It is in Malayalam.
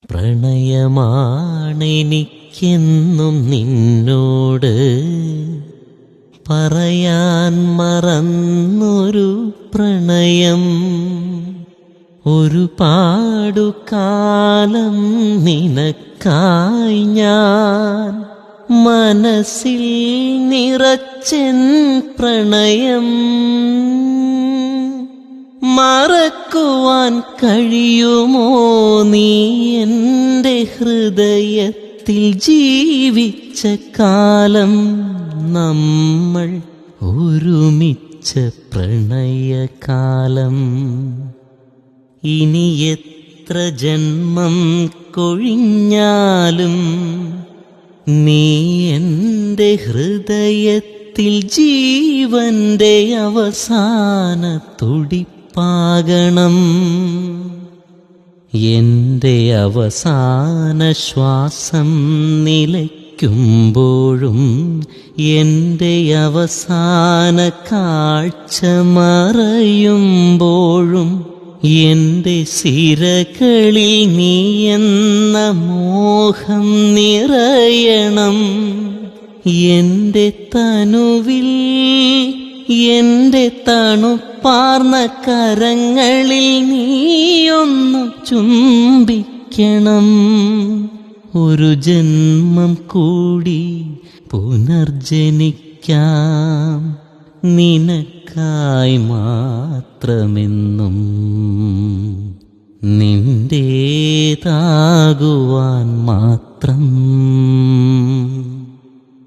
പ്രണയമാണെനിക്കെന്നും നിന്നോട് പറയാൻ മറന്നൊരു പ്രണയം. ഒരുപാടു കാലം നിനക്കായി ഞാൻ മനസ്സിൽ നിറച്ചെൻ പ്രണയം. മറക്കുവാൻ കഴിയുമോ നീ എൻ്റെ ഹൃദയത്തിൽ ജീവിച്ച കാലം, നമ്മൾ ഒരുമിച്ച പ്രണയകാലം. ഇനി എത്ര ജന്മം കൊഴിഞ്ഞാലും നീ എൻ്റെ ഹൃദയത്തിൽ ജീവന്റെ അവസാന തുടിപ്പാകണം. എൻ്റെ അവസാന ശ്വാസം നിലയ്ക്കുമ്പോഴും എൻ്റെ അവസാന കാഴ്ച മറയുമ്പോഴും എൻ്റെ സിരകളിൽ നീ എന്ന മോഹം നിറയണം. എൻ്റെ തനുവിൽ എൻ്റെ തണുപ്പാർന്ന കരങ്ങളിൽ നീയൊന്നു ചുംബിക്കണം. ഒരു ജന്മം കൂടി പുനർജനിക്കാം നിനക്കായി മാത്രമെന്നും, നിന്റേതാകുവാൻ മാത്രം.